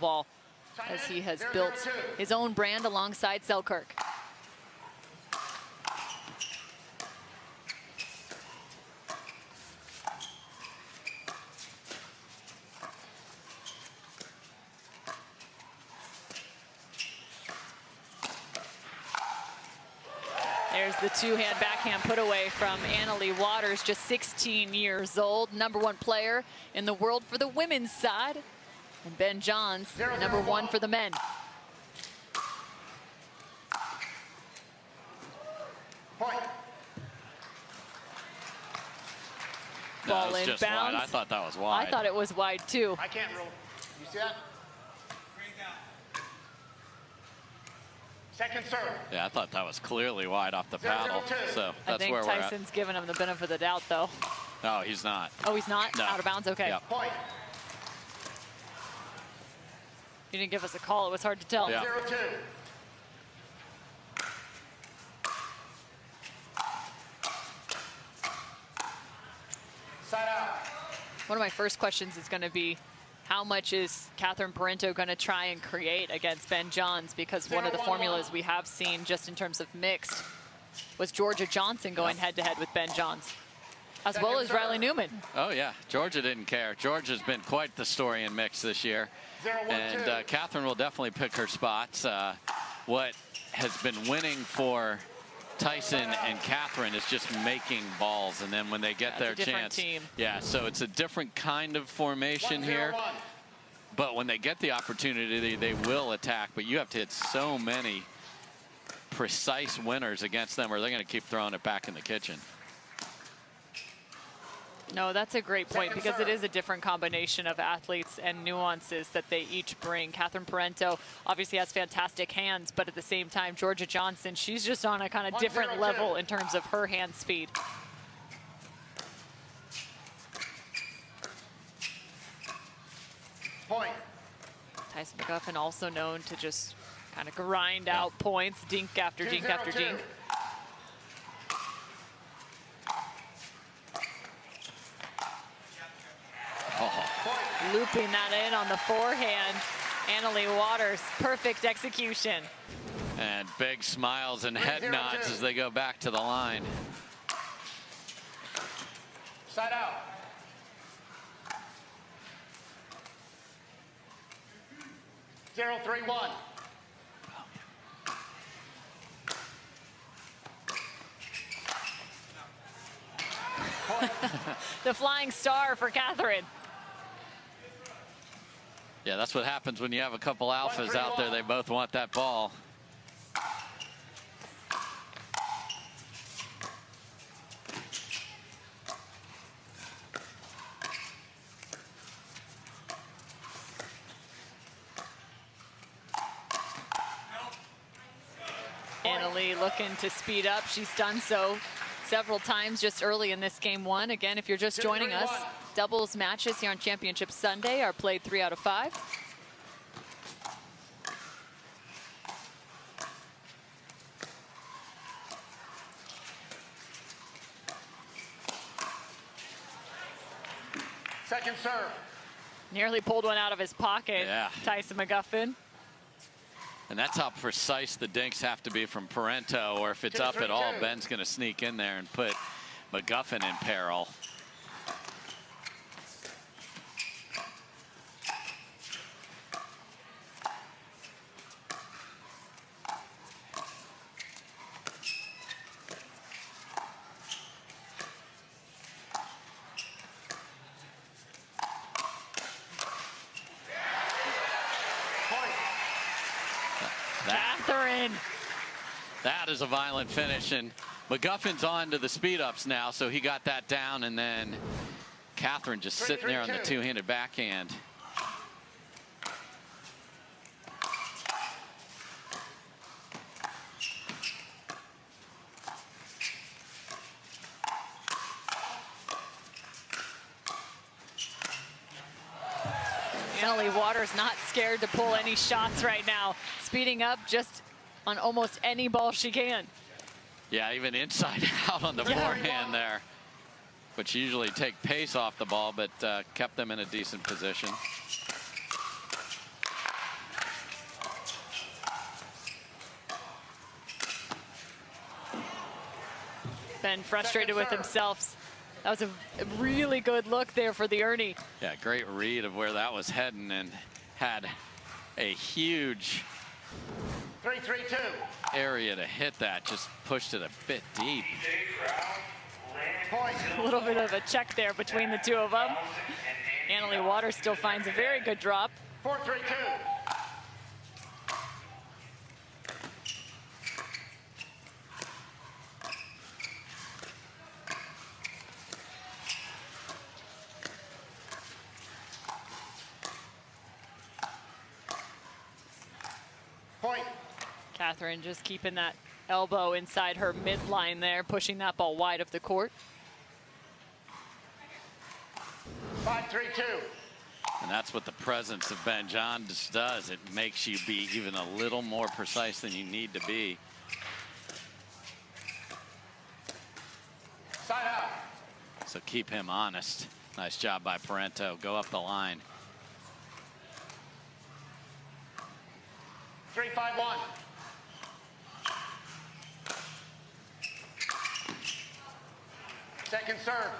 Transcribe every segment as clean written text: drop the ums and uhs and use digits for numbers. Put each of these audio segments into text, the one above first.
ball, as he has built his own brand alongside Selkirk. There's the two-hand backhand put away from Annalie Waters, just 16 years old, #1 player in the world for the women's side. And Ben Johns, #1 for the men. Point. Ball in bounds. I thought that was wide. I thought it was wide too. I can't rule. You see that? Second serve. Yeah, I thought that was clearly wide off the paddle. So I that's think where we're at. Tyson's giving him the benefit of the doubt, though. No, he's not. Oh, he's not? No. Out of bounds? Okay. Yep. Point. You didn't give us a call. It was hard to tell. Yeah. 0-2. Side out. One of my first questions is going to be, how much is Catherine Parenteau going to try and create against Ben Johns? Because one of the formulas we have seen just in terms of mixed was Georgia Johnson going head-to-head with Ben Johns, as well as Riley Newman. Oh, yeah. Georgia didn't care. Georgia's been quite the story in mixed this year. And Catherine will definitely pick her spots. What has been winning for Tyson and Catherine is just making balls, and then when they get their chance, yeah, so it's a different kind of formation here, but when they get the opportunity, they will attack. But you have to hit so many precise winners against them, or they're going to keep throwing it back in the kitchen. No, that's a great point, because it is a different combination of athletes and nuances that they each bring. Catherine Parenteau obviously has fantastic hands, but at the same time, Georgia Johnson, she's just on a kind of different level in terms of her hand speed. Point. Tyson McGuffin also known to just kind of grind out points, dink after dink after dink. Looping that in on the forehand. Annalie Waters, perfect execution. And big smiles and head nods as they go back to the line. Side out. Zero, 3-1. The flying star for Catherine. Yeah, that's what happens when you have a couple alphas out there. They both want that ball. Annalie looking to speed up. She's done so several times just early in this game one. Again, if you're just joining us, doubles matches here on Championship Sunday are played 3 out of 5. Second serve. Nearly pulled one out of his pocket, Tyson McGuffin. And that's how precise the dinks have to be from Parenteau, or if it's up at all, Ben's going to sneak in there and put McGuffin in peril. Catherine. That is a violent finish, and McGuffin's on to the speed ups now, so he got that down, and then Catherine just sitting there on the two-handed backhand. Annalie Waters not scared to pull any shots right now, speeding up just on almost any ball she can. Yeah, even inside out on the forehand there, which usually take pace off the ball, but kept them in a decent position. Ben frustrated with serve. himself. That was a really good look there for the Ernie. Yeah, great read of where that was heading, and had a huge 3-3-2. area to hit that. Just pushed it a bit deep. Point. A little bit of a check there between the two of them. Annalie Waters still finds a very good drop. 4-3-2. Point. Catherine just keeping that elbow inside her midline there, pushing that ball wide of the court. 5-3-2. And that's what the presence of Ben Johns does. It makes you be even a little more precise than you need to be. Side out. So keep him honest. Nice job by Parenteau. Go up the line. 3-5-1. Second serve.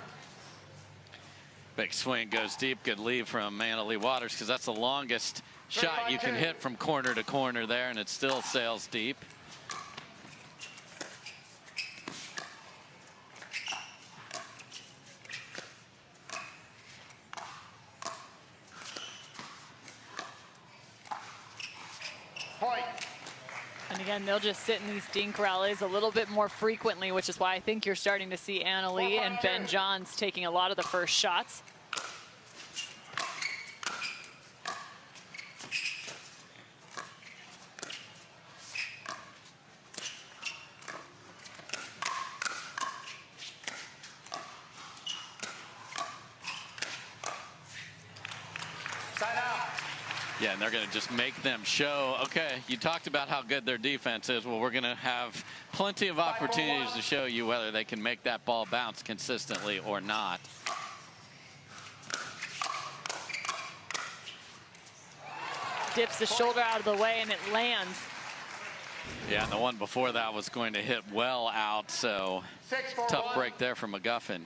Big swing goes deep. Good lead from Annalie Waters, because that's the longest shot you can hit from corner to corner there, and it still sails deep. Point. And again, they'll just sit in these dink rallies a little bit more frequently, which is why I think you're starting to see Annalie and Ben Johns taking a lot of the first shots. Side out. Yeah, and they're going to just make them show, okay, you talked about how good their defense is. Well, we're going to have plenty of opportunities to show you whether they can make that ball bounce consistently or not. Dips the shoulder out of the way and it lands. Yeah, and the one before that was going to hit well out, so 6-4-1. tough break there for McGuffin.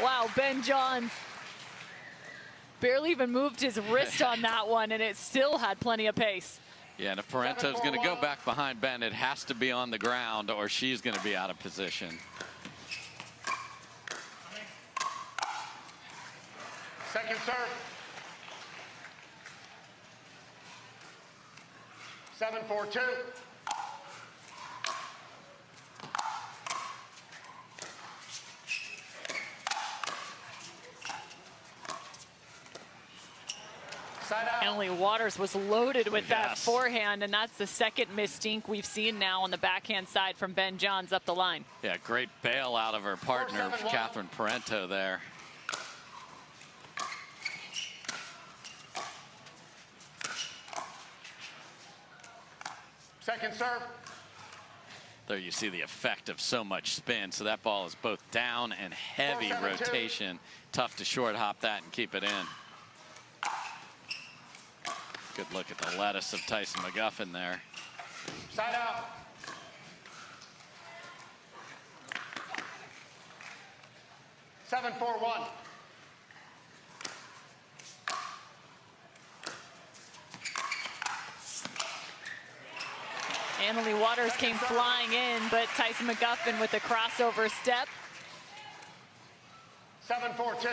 Wow, Ben Johns barely even moved his wrist on that one, and it still had plenty of pace. Yeah, and if Parenteau's going to go back behind Ben, it has to be on the ground or she's going to be out of position. Second serve. 7-4-2. Side out. Annalie Waters was loaded with that Yes. forehand, and that's the second missed dink we've seen now on the backhand side from Ben Johns up the line. Yeah, great bail out of her partner, 4-7-1. Catherine Parenteau there. Second serve. There you see the effect of so much spin. So that ball is both down and heavy 4-7-2. rotation. Tough to short hop that and keep it in. Good look at the lettuce of Tyson McGuffin there. Side out. Seven, 4-1. Annalie Waters came flying in, but Tyson McGuffin with the crossover step. 7-4-2.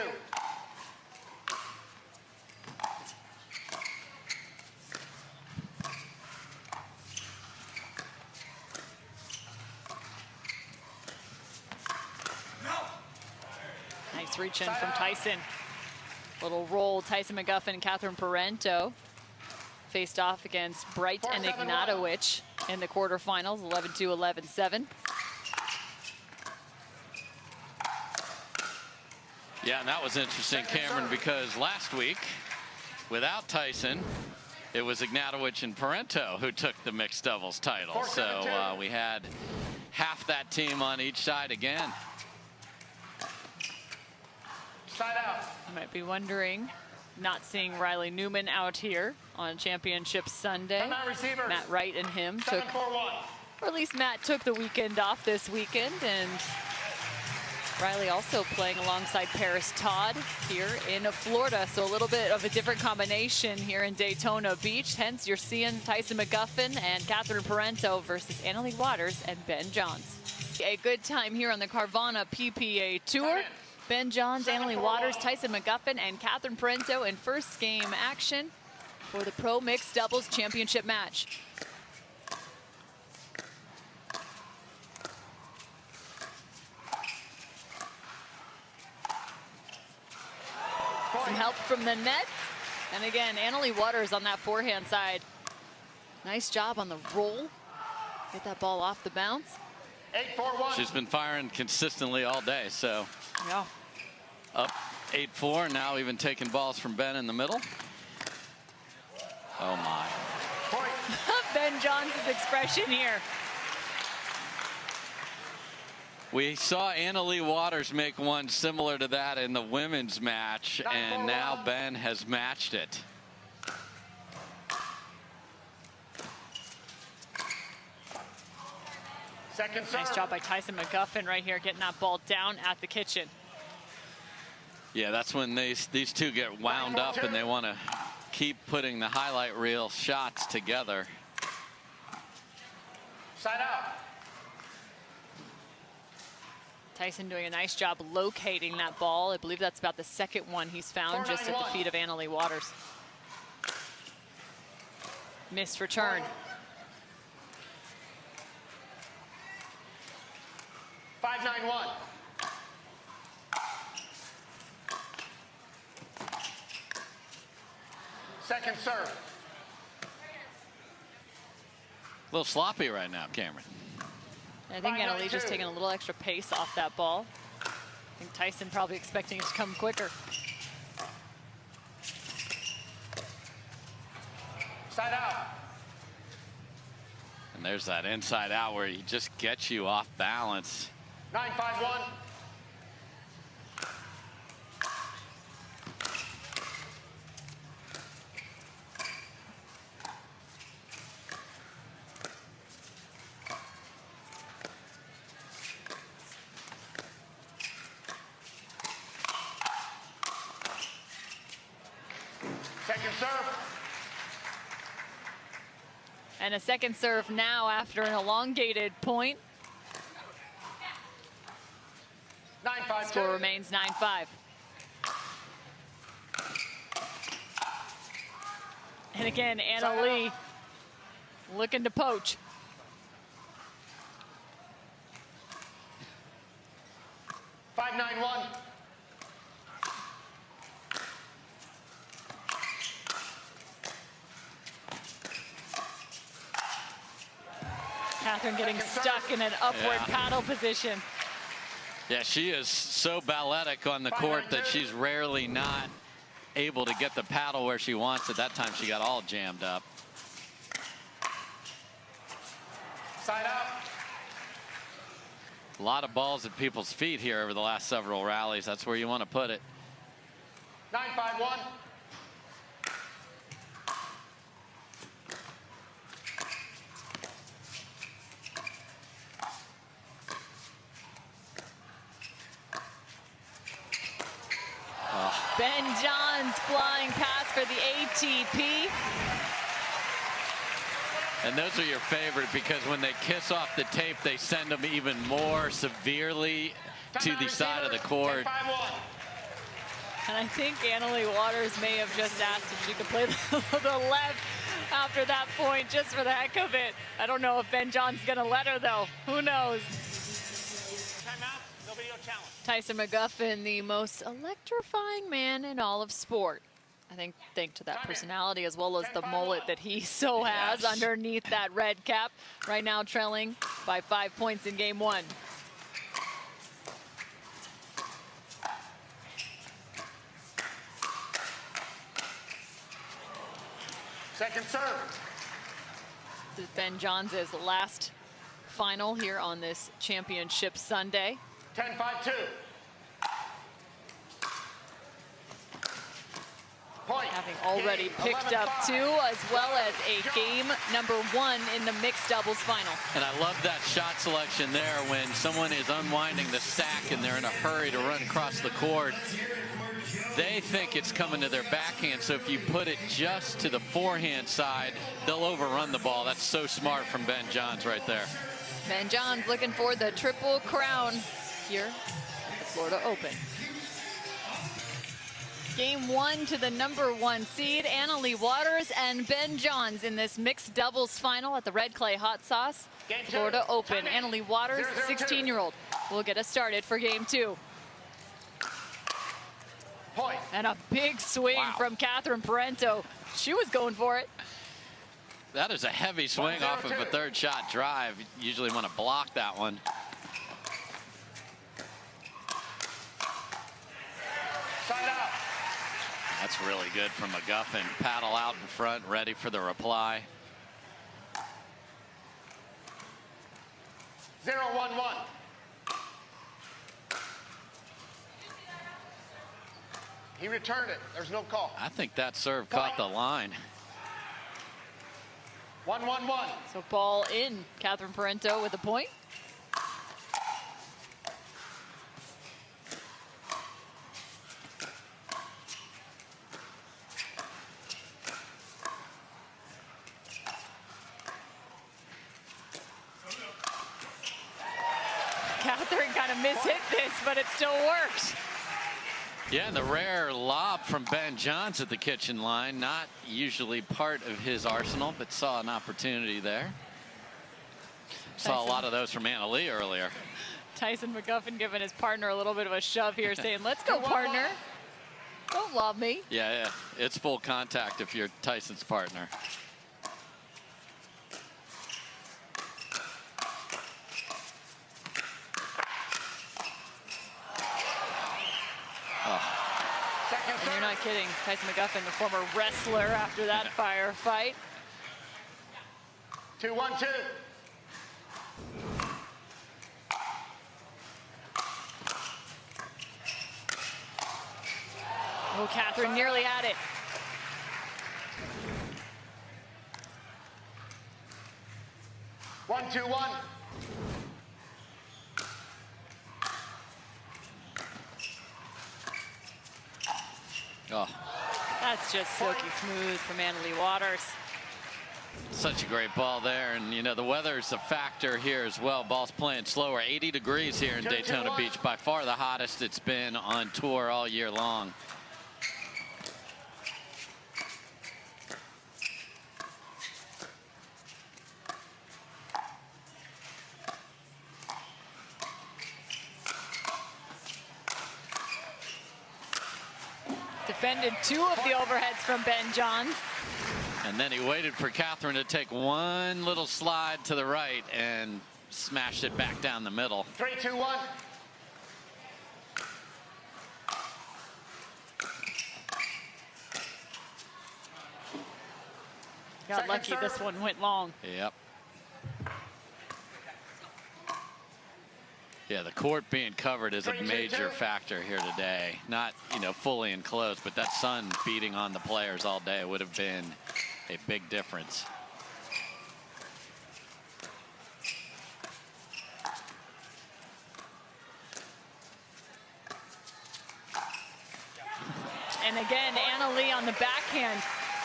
Nice reach in from Tyson. Little roll. Tyson McGuffin and Catherine Parenteau faced off against Bright and 4-7-1. Ignatowicz in the quarterfinals, 11-2, 11-7. Yeah, and that was interesting, Cameron, because last week, without Tyson, it was Ignatowicz and Parenteau who took the mixed doubles title. So we had half that team on each side again. Side out. You might be wondering not seeing Riley Newman out here on Championship Sunday. Receivers. Matt Wright and him took, 7-4-1. or at least Matt took the weekend off this weekend, and Riley also playing alongside Paris Todd here in Florida. So a little bit of a different combination here in Daytona Beach. Hence, you're seeing Tyson McGuffin and Catherine Parenteau versus Annalie Waters and Ben Johns. A good time here on the Carvana PPA Tour. Ben Johns, Annalie Waters, Tyson McGuffin, and Catherine Parenteau in first game action for the Pro Mixed Doubles Championship match. Some help from the net. And again, Annalie Waters on that forehand side. Nice job on the roll. Get that ball off the bounce. 8-4-1. She's been firing consistently all day, so Yeah. up 8-4, now even taking balls from Ben in the middle. Oh my. Point. Ben Johns' expression here. We saw Annalie Waters make one similar to that in the women's match, and now Ben has matched it. Second serve. Nice job by Tyson McGuffin right here, getting that ball down at the kitchen. Yeah, that's when these two get wound up and they want to keep putting the highlight reel shots together. Side out. Tyson doing a nice job locating that ball. I believe that's about the second one he's found just at the feet of Annalie Waters. Missed return. 5-9-1. Second serve. A little sloppy right now, Cameron. I think 5-9-2. Annalie just taking a little extra pace off that ball. I think Tyson probably expecting it to come quicker. Side out. And there's that inside out where he just gets you off balance. 9-5-1. Second serve. And a second serve now after an elongated point. 9-5-2. Score remains 9-5. And again, Annalie looking to poach. Five, 9-1. Catherine getting stuck in an upward paddle position. Yeah, she is so balletic on the court that she's rarely not able to get the paddle where she wants it. That time she got all jammed up. Side out. A lot of balls at people's feet here over the last several rallies. That's where you want to put it. 9-5-1. Ben Johns flying pass for the ATP. And those are your favorite because when they kiss off the tape, they send them even more severely to the side of the court. 10-5-1. And I think Annalie Waters may have just asked if she could play the left after that point, just for the heck of it. I don't know if Ben Johns is going to let her, though. Who knows? Timeout. No video challenge. Tyson McGuffin, the most electrifying man in all of sport. I think thanks to that personality as well as the mullet that he so has underneath that red cap. Right now trailing by 5 points in game one. Second serve. This is Ben Johns' last final here on this championship Sunday. 10-5-2. Point. having already Game picked up 11-5. 2, as well as a game number 1 in the mixed doubles final. And I love that shot selection there when someone is unwinding the stack and they're in a hurry to run across the court. They think it's coming to their backhand, so if you put it just to the forehand side, they'll overrun the ball. That's so smart from Ben Johns right there. Ben Johns looking for the triple crown here at the Florida Open. Game 1 to the number 1 seed, Annalie Waters and Ben Johns in this mixed doubles final at the Red Clay Hot Sauce Game 2. Florida Open. Time in. Annalie Waters, 0-0-2. 16-year-old, will get us started for game 2. Point. And a big swing Wow. from Catherine Parenteau. She was going for it. That is a heavy swing off of a 1-0-2. third shot drive. You usually want to block that one. Side out. That's really good from McGuffin. Paddle out in front, ready for the reply. 0-1-1. He returned it. There's no call. I think that serve caught the line. 1-1-1. So ball in. Catherine Parenteau with a point. Catherine kind of mishit this, but it still works. Yeah, and the rare lob from Ben Johns at the kitchen line, not usually part of his arsenal, but saw an opportunity there. Saw a lot of those from Annalie earlier. Tyson McGuffin giving his partner a little bit of a shove here, saying, let's go, partner. Don't lob me. Yeah, it's full contact if you're Tyson's partner. Second And you're serve. not kidding. Tyson McGuffin, the former wrestler after that firefight. 2-1-2. Oh, Catherine nearly had it. One, 2-1. Oh, That's just silky smooth from Annalie Waters. such a great ball there. And, you know, the weather's a factor here as well. Ball's playing slower. 80 degrees here in 2-2-1. Daytona Beach. By far the hottest it's been on tour all year long. Defended 2 of the overheads from Ben Johns. And then he waited for Catherine to take one little slide to the right and smashed it back down the middle. 3-2-1. Got Second lucky this serve. one went long. Yep. Yeah, the court being covered is a 3-2-2. major factor here today. Not, you know, fully enclosed, but that sun beating on the players all day would have been a big difference. And again, Annalie on the backhand.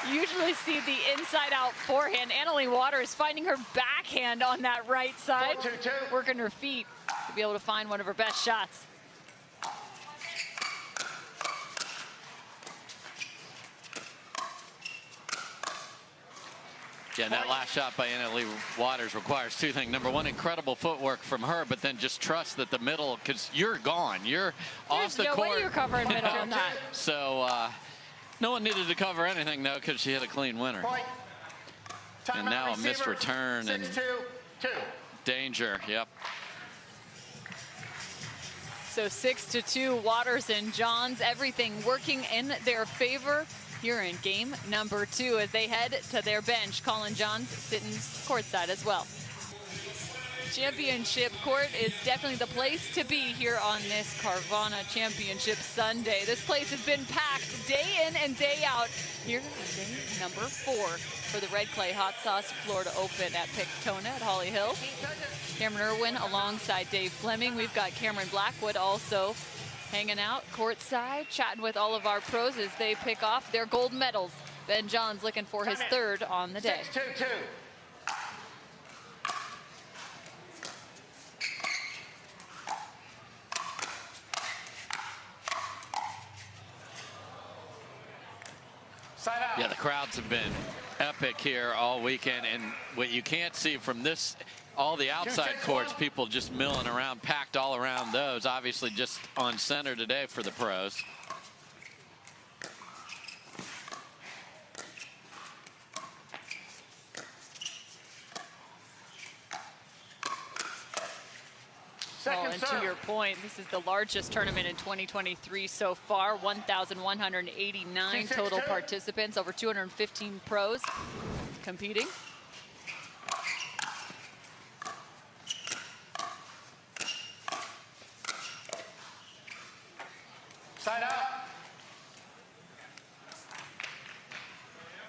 You usually see the inside-out forehand. Annalie Waters finding her backhand on that right side. 4-2-2. Working her feet to be able to find one of her best shots. Yeah, and that last shot by Annalie Waters requires two things. Number one, incredible footwork from her, but then just trust that the middle, because you're gone. You're off There's the no court. way you're covering middle on that. So no one needed to cover anything, though, because she hit a clean winner. Point. And now a missed return and 6-2-2. danger. Yep. So 6-2, Waters and Johns, everything working in their favor here in game number 2 as they head to their bench. Colin Johns sitting courtside as well. Championship court is definitely the place to be here on this Carvana Championship Sunday. This place has been packed day in and day out. Here is day number 4 for the Red Clay Hot Sauce Florida Open at Pictona at Holly Hill. Cameron Irwin alongside Dave Fleming. We've got Cameron Blackwood also hanging out courtside, chatting with all of our pros as they pick off their gold medals. Ben Johns looking for his 3rd on the day. 6-2-2. Yeah, the crowds have been epic here all weekend, and what you can't see from this, all the outside courts, people just milling around, packed all around those, obviously just on center today for the pros. Oh, and to your point, this is the largest tournament in 2023 so far. 1,189 total participants, over 215 pros competing. Side out.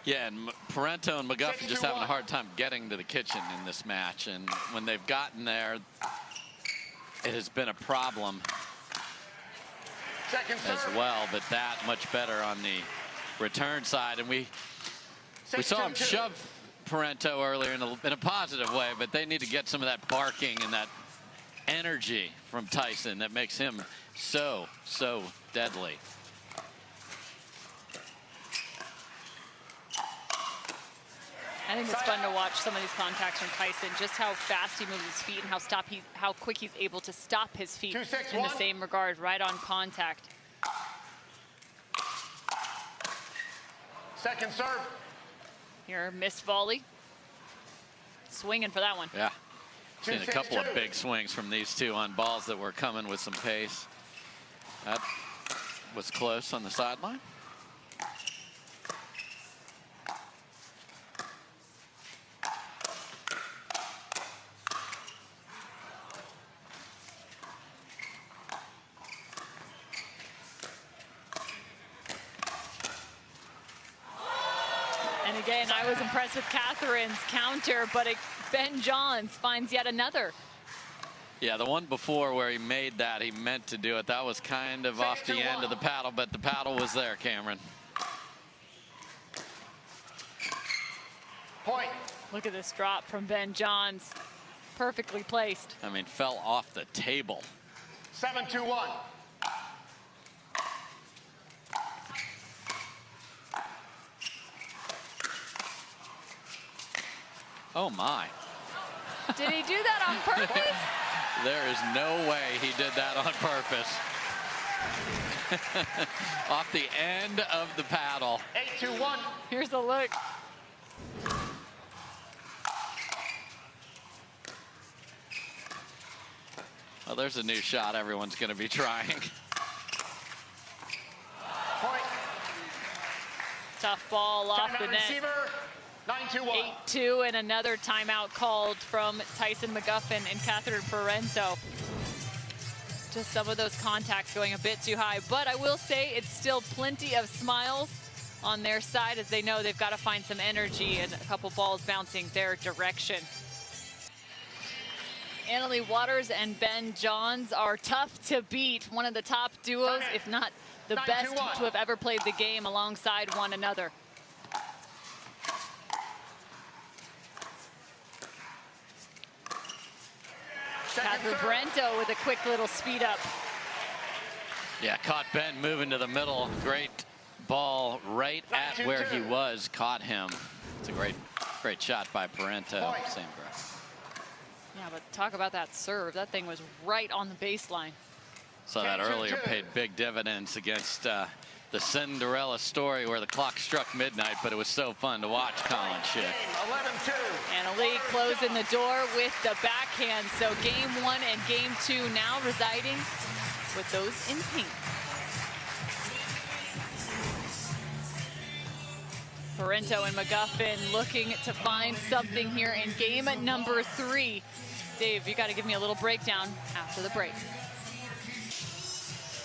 Yeah, and Parenteau and McGuffin just having a hard time getting to the kitchen in this match, and when they've gotten there, it has been a problem as well, but that much better on the return side. And we saw him shove Parenteau earlier in a positive way, but they need to get some of that barking and that energy from Tyson that makes him so deadly. I think it's fun to watch some of these contacts from Tyson, just how fast he moves his feet and how quick he's able to stop his feet in the same regard, right on contact. Second serve. Here, missed volley. Swinging for that one. Yeah. Seen a couple of big swings from these two on balls that were coming with some pace. That was close on the sideline. And again, I was impressed with Catherine's counter, but Ben Johns finds yet another. Yeah, the one before where he made that, he meant to do it. That was kind of off the end of the paddle, but the paddle was there, Cameron. Point. Look at this drop from Ben Johns. Perfectly placed. I mean, fell off the table. 7-2-1. Oh, my. Did he do that on purpose? There is no way he did that on purpose. Off the end of the paddle. 8-2-1. Here's a look. Well, there's a new shot everyone's going to be trying. Point. Tough ball off the net. Receiver. 9-2-1. 8-2, and another timeout called from Tyson McGuffin and Catherine Parenteau. Just some of those contacts going a bit too high, but I will say it's still plenty of smiles on their side as they know they've got to find some energy and a couple balls bouncing their direction. Annalie Waters and Ben Johns are tough to beat. One of the top duos, if not the best to have ever played the game alongside one another. Catherine Parenteau with a quick little speed up. Yeah, caught Ben moving to the middle. Great ball right at where he was. Caught him. It's a great shot by Parenteau. Same breath. Yeah, but talk about that serve. That thing was right on the baseline. Saw that earlier, paid big dividends against the Cinderella story where the clock struck midnight, but it was so fun to watch Colin Schick. 11-2. Annalie closing the door with the backhand. So game 1 and game 2 now residing with those in pink. Parenteau and McGuffin looking to find something here in game number 3. Dave, you got to give me a little breakdown after the break.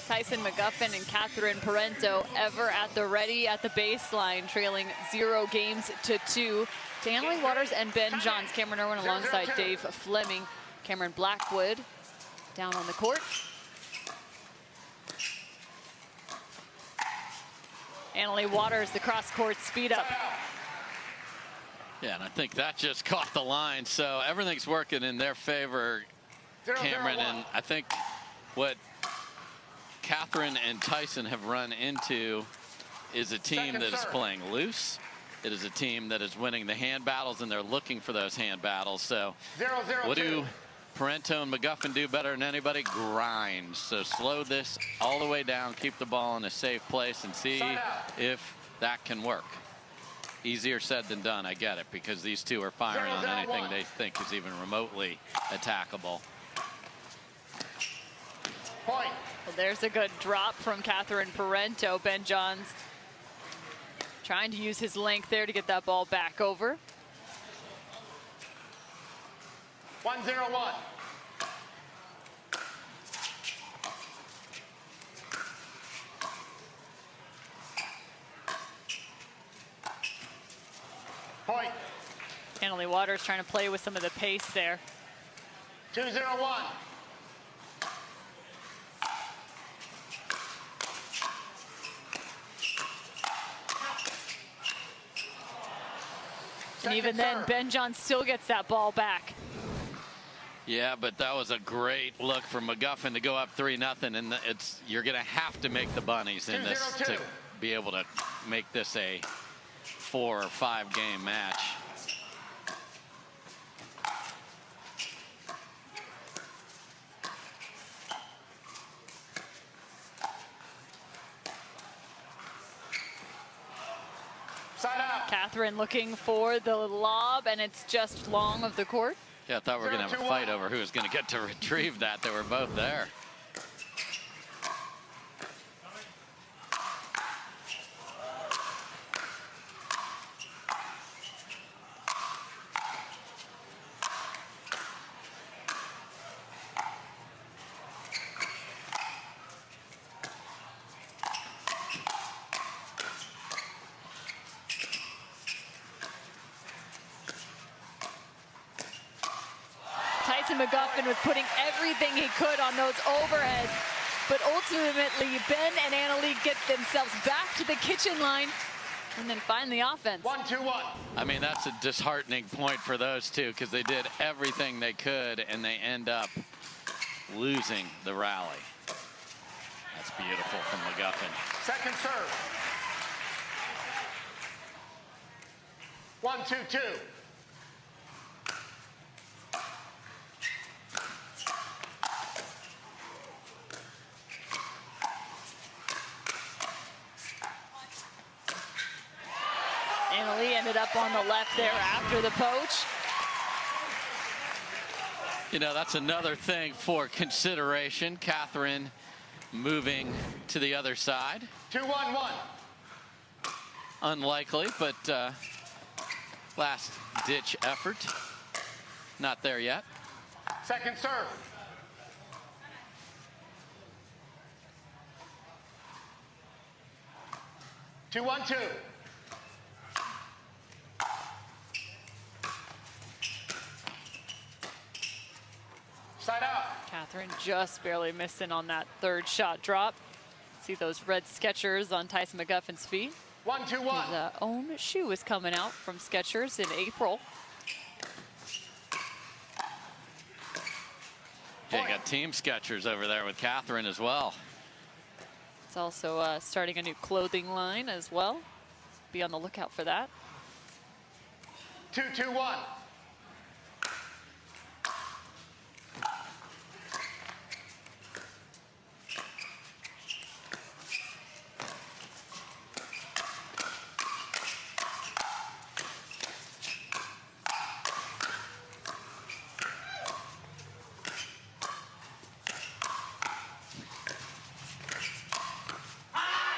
Tyson McGuffin and Catherine Parenteau ever at the ready at the baseline, trailing 0 games to 2. To Annalie Waters and Ben Johns. Cameron Irwin alongside Dave Fleming. Cameron Blackwood down on the court. Annalie Waters, the cross-court speed up. Yeah, and I think that just caught the line. So everything's working in their favor, Cameron. And I think what Catherine and Tyson have run into is a team that is playing loose. It is a team that is winning the hand battles, and they're looking for those hand battles. So what do Parenteau and McGuffin do better than anybody? Grind. So slow this all the way down, keep the ball in a safe place, and see if that can work. Easier said than done, I get it, because these two are firing on anything they think is even remotely attackable. Point. Well, there's a good drop from Catherine Parenteau. Ben Johns trying to use his length there to get that ball back over. 1-0-1. Point. Annalie Waters trying to play with some of the pace there. 2-0-1. And even then, Ben Johns still gets that ball back. Yeah, but that was a great look for McGuffin to go up 3-0, and you're going to have to make the bunnies in this to be able to make this a 4 or 5 game match. Catherine looking for the lob, and it's just long of the court. Yeah, I thought we were going to have a fight over who was going to get to retrieve that. They were both there. McGuffin was putting everything he could on those overheads, but ultimately Ben and Annalie get themselves back to the kitchen line and then find the offense. 1-2-1. I mean, that's a disheartening point for those two, because they did everything they could and they end up losing the rally. That's beautiful from McGuffin. Second serve. 1-2-2. Annalie ended up on the left there after the poach. You know, that's another thing for consideration. Catherine moving to the other side. 2-1-1. Unlikely, but last ditch effort. Not there yet. Second serve. Two, 1-2. Side out. Catherine just barely missing on that third shot drop. See those red Skechers on Tyson McGuffin's feet. 1-2-1. His own shoe is coming out from Skechers in April. Yeah, you got Team Skechers over there with Catherine as well. It's also starting a new clothing line as well. Be on the lookout for that. 2-2-1.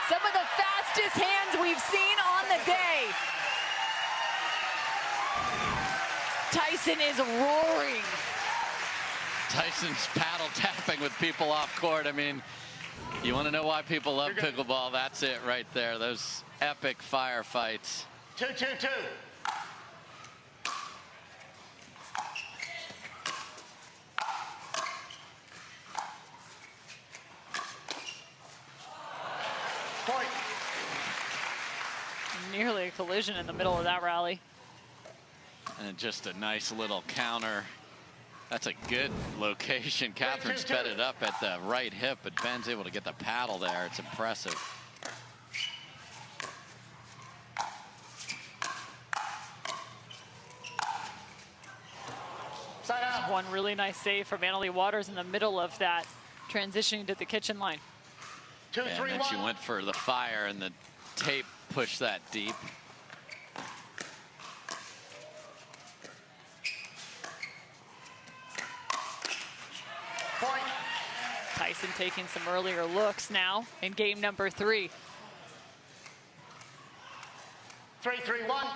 Some of the fastest hands we've seen on the day. Tyson is roaring. Tyson's paddle tapping with people off court. I mean, you want to know why people love pickleball? That's it right there. Those epic firefights. 2-2-2. Point. Nearly a collision in the middle of that rally. And just a nice little counter. That's a good location. Catherine sped it up at the right hip, but Ben's able to get the paddle there. It's impressive. Side out. One really nice save from Annalie Waters in the middle of that, transitioning to the kitchen line. 2-3-1. And then she went for the fire, and the tape pushed that deep. Point. Tyson taking some earlier looks now in game number 3. 3-3-1.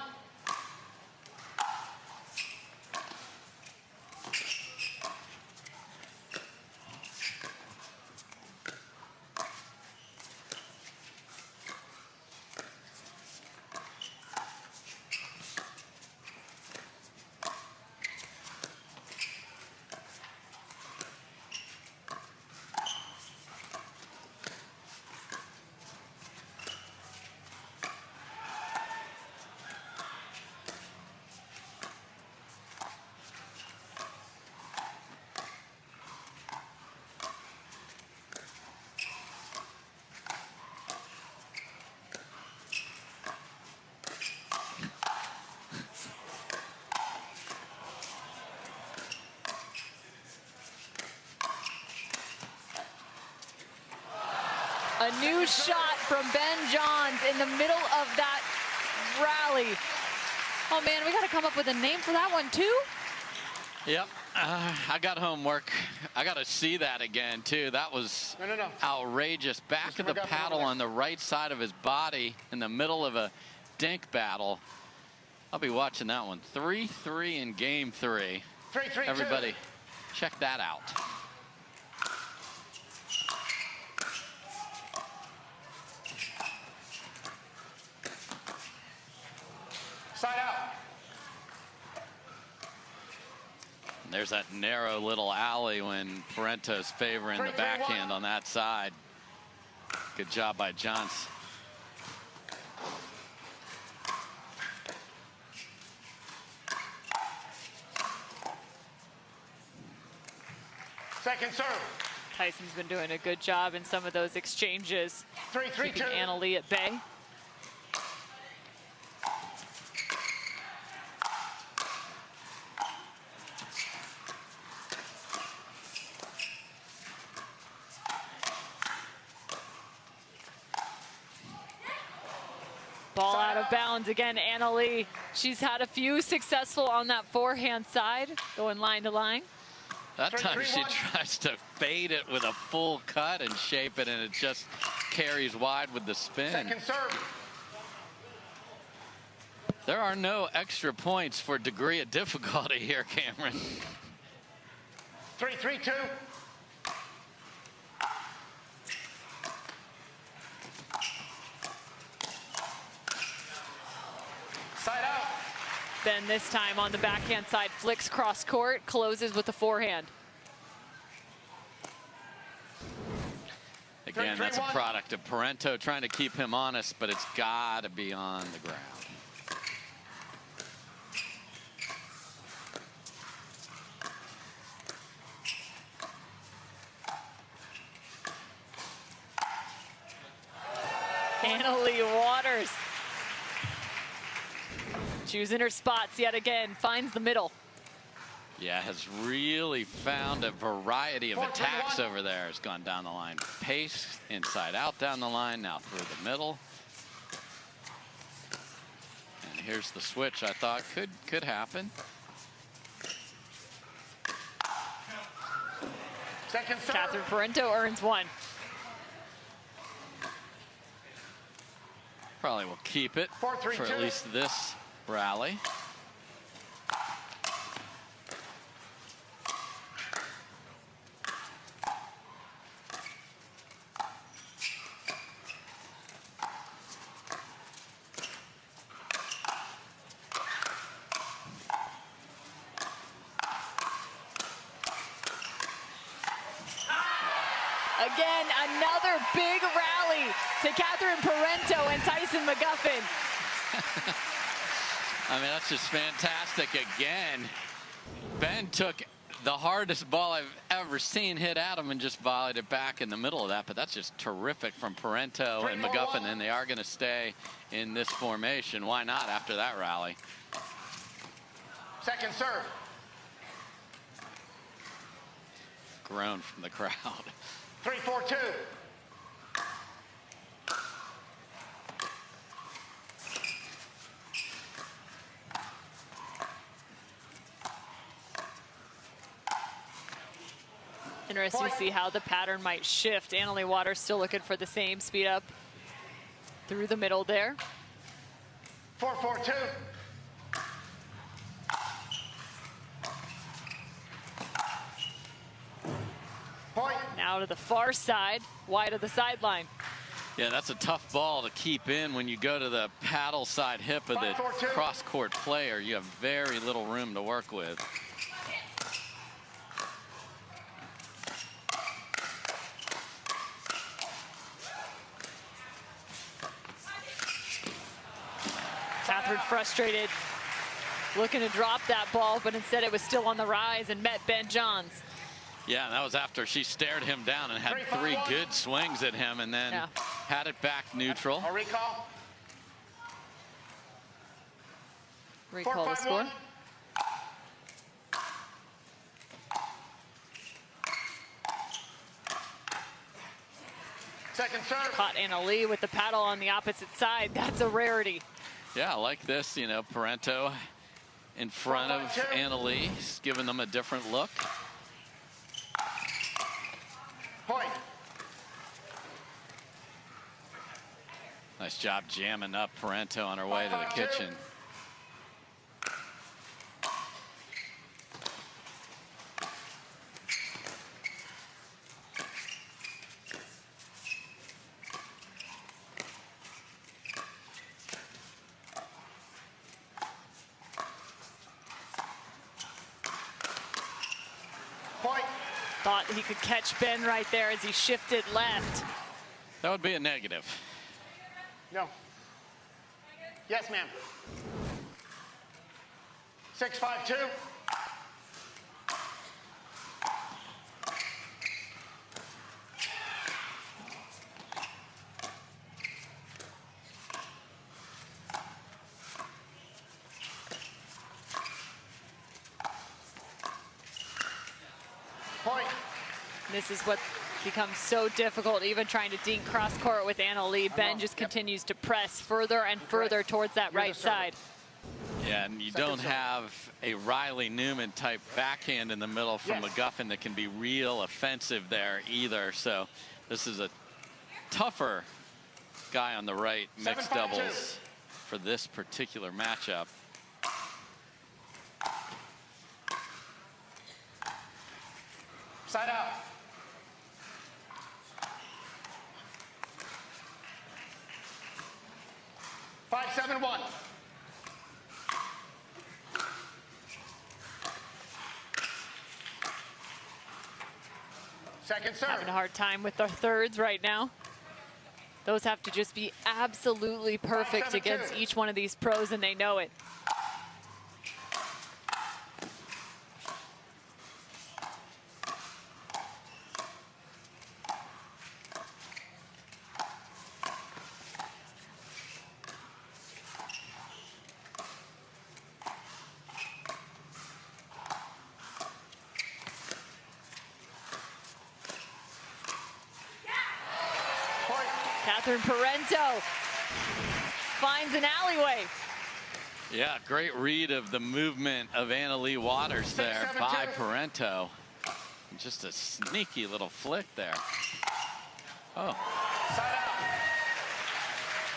A new shot from Ben Johns in the middle of that rally. Oh man, we got to come up with a name for that one too. Yep, I got homework. I got to see that again too. That was outrageous. Back of the paddle on the right side of his body in the middle of a dink battle. I'll be watching that one. 3-3 in game 3. 3-3-2. Everybody, check that out. Side out. There's that narrow little alley when Parenteau's favoring the backhand on that side. Good job by Johns. Second serve. Tyson's been doing a good job in some of those exchanges, 3-3-2. keeping Annalie at bay. Ball out of bounds again, Annalie. She's had a few successful on that forehand side, going line to line. That time she tries to fade it with a full cut and shape it, and it just carries wide with the spin. Second serve. There are no extra points for degree of difficulty here, Cameron. 3-3-2. Side out. Then this time on the backhand side, flicks cross court, closes with the forehand. Again, that's a product of Parenteau trying to keep him honest, but it's got to be on the ground. Annalie Waters choosing her spots yet again, finds the middle. Yeah, has really found a variety of attacks over there. Has gone down the line, pace, inside out down the line, now through the middle. And here's the switch I thought could happen. Second serve. Catherine Parenteau earns one. Probably will keep it 4-3-2. for at least this rally. Again, another big rally to Catherine Parenteau and Tyson McGuffin. I mean, that's just fantastic again. Ben took the hardest ball I've ever seen hit at him and just volleyed it back in the middle of that. But that's just terrific from Parenteau and McGuffin, and they are going to stay in this formation. Why not after that rally? Second serve. Groan from the crowd. 3-4-2. Interesting to see how the pattern might shift. Annalee Waters still looking for the same speed up through the middle there. 4-4-2. Point. Now to the far side, wide of the sideline. Yeah, that's a tough ball to keep in when you go to the paddle side hip of the 5-4-2. cross-court player. You have very little room to work with. Catherine frustrated, looking to drop that ball, but instead it was still on the rise and met Ben Johns. Yeah, and that was after she stared him down and had 3 good swings at him, and then had it back neutral. A recall. Recall the score. 4-5-1. Second serve. Uh, Caught Annalee with the paddle on the opposite side. That's a rarity. Yeah, I like this, you know, Parenteau in front of Annalee, giving them a different look. Point. Nice job jamming up Parenteau on her way to the 5-5-2. kitchen. Point. Thought he could catch Ben right there as he shifted left. That would be a negative. No. Yes, ma'am. 6-5-2. Point. This is what becomes so difficult, even trying to dink cross court with Annalee. Ben just continues to press further and further towards that right side. Yeah, and you don't have a Riley Newman type backhand in the middle from McGuffin that can be real offensive there either. So this is a tougher guy on the right mixed 7-5-2. doubles for this particular matchup. Side out. 5-7-1. Second serve. Having a hard time with their thirds right now. Those have to just be absolutely perfect 5-7-2. against each one of these pros, and they know it. Catherine Parenteau finds an alleyway. Yeah, great read of the movement of Annalee Waters there by Parenteau. Just a sneaky little flick there. Oh. Side out.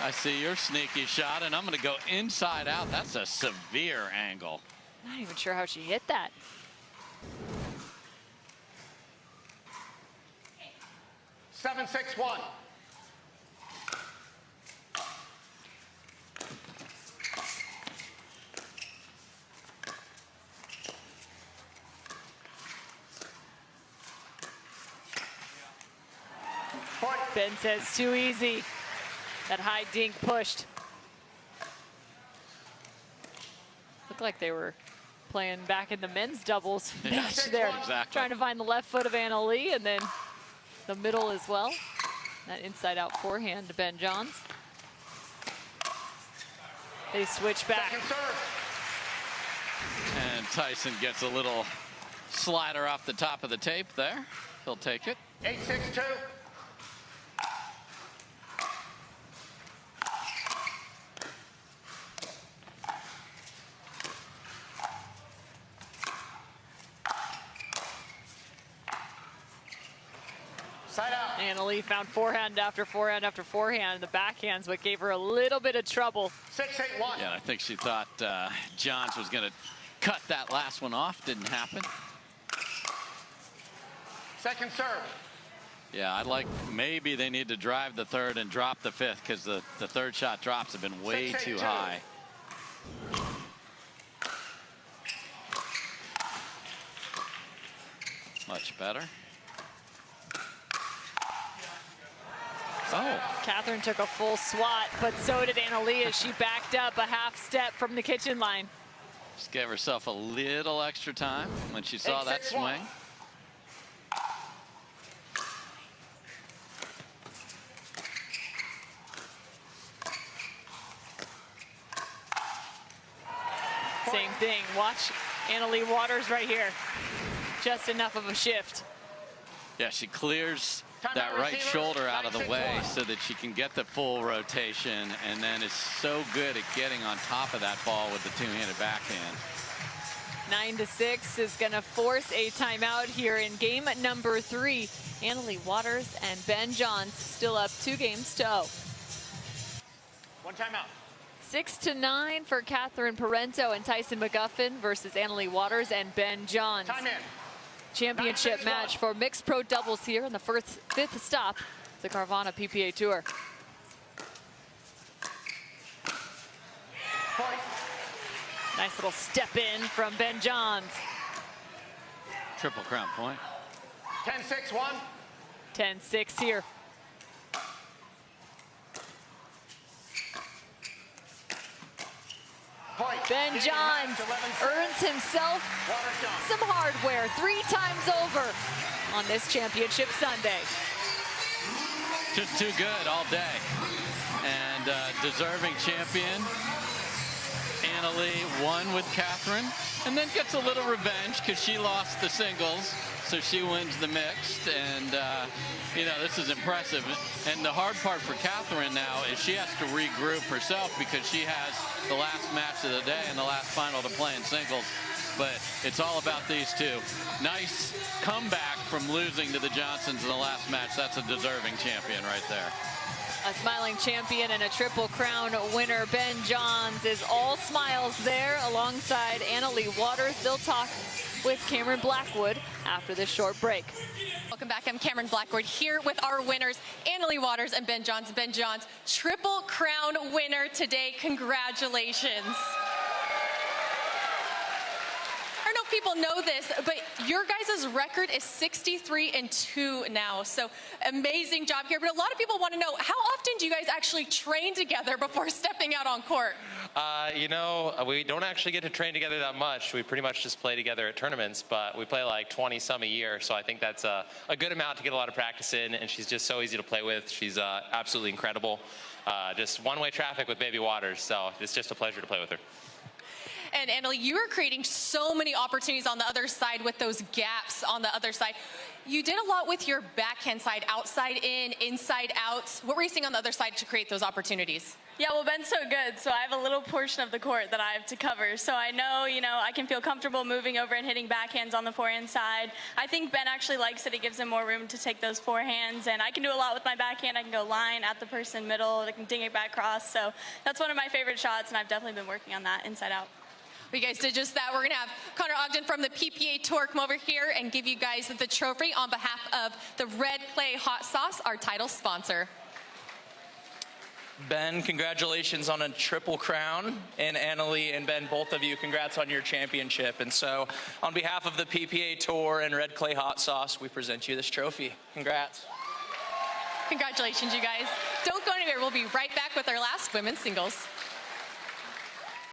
I see your sneaky shot, and I'm going to go inside out. That's a severe angle. Not even sure how she hit that. 7-6-1. Point. Ben says too easy. That high dink pushed. Looked like they were playing back in the men's doubles match there. Exactly. Trying to find the left foot of Anna Leigh and then the middle as well. That inside out forehand to Ben Johns. They switch back. Second serve. And Tyson gets a little slider off the top of the tape there. He'll take it. 8-6-2. Side out. Anna Leigh found forehand after forehand after forehand. The backhand's what gave her a little bit of trouble. 6-8-1. Yeah, I think she thought Johns was going to cut that last one off. Didn't happen. Second serve. Yeah, I like maybe they need to drive the third and drop the fifth because the third shot drops have been way 6-8-2. too high. Much better. Oh, Catherine took a full swat, but so did Anna Leigh as she backed up a half step from the kitchen line. just gave herself a little extra time when she saw that 8-6-1. swing. Same thing. Watch Anna Leigh Waters right here. Just enough of a shift. Yeah, she clears Timeout that right receiver, shoulder out of the 9-6-1. way so that she can get the full rotation, and then is so good at getting on top of that ball with the two-handed backhand. 9-6 is going to force a timeout here in game number 3. Anna Leigh Waters and Ben Johns still up 2-0. One timeout. 6-9 for Catherine Parenteau and Tyson McGuffin versus Anna Leigh Waters and Ben Johns. Time in. Championship 9-6-1. match for mixed pro doubles here in the fifth stop, the Carvana PPA Tour. Point. Nice little step in from Ben Johns. Triple Crown point. 10-6-1. 10-6 here. Point. Ben Game Johns match, 11-6. earns himself Waters down. some hardware 3 times over on this championship Sunday. Just too good all day. And deserving champion. Anna Leigh won with Catherine and then gets a little revenge because she lost the singles. So she wins the mixed, and you know, this is impressive. And the hard part for Catherine now is she has to regroup herself because she has the last match of the day and the last final to play in singles. But it's all about these two. Nice comeback from losing to the Johnsons in the last match. That's a deserving champion right there. A smiling champion and a Triple Crown winner. Ben Johns is all smiles there alongside Anna Leigh Waters. They'll talk with Cameron Blackwood after this short break. Welcome back. I'm Cameron Blackwood here with our winners, Anna Leigh Waters and Ben Johns. Ben Johns, Triple Crown winner today. Congratulations. I don't know if people know this, but your guys' record is 63-2 now. So amazing job here. But a lot of people want to know, how often do you guys actually train together before stepping out on court? You know, we don't actually get to train together that much. We pretty much just play together at tournaments, but we play like 20-some a year. So I think that's a good amount to get a lot of practice in, and she's just so easy to play with. She's absolutely incredible. Just one-way traffic with Baby Waters, so it's just a pleasure to play with her. And Anna Leigh, you are creating so many opportunities on the other side with those gaps on the other side. You did a lot with your backhand side, outside in, inside out. What were you seeing on the other side to create those opportunities? Yeah, well, Ben's so good, so I have a little portion of the court that I have to cover. So I know, I can feel comfortable moving over and hitting backhands on the forehand side. I think Ben actually likes it. It gives him more room to take those forehands, and I can do a lot with my backhand. I can go line at the person middle. I can ding it back cross. So that's one of my favorite shots, and I've definitely been working on that inside out. You guys did just that. We're going to have Connor Ogden from the PPA Tour come over here and give you guys the trophy on behalf of the Red Clay Hot Sauce, our title sponsor. Ben, congratulations on a Triple Crown. And Anna Leigh and Ben, both of you, congrats on your championship. And so on behalf of the PPA Tour and Red Clay Hot Sauce, we present you this trophy. Congrats. Congratulations, you guys. Don't go anywhere. We'll be right back with our last women's singles.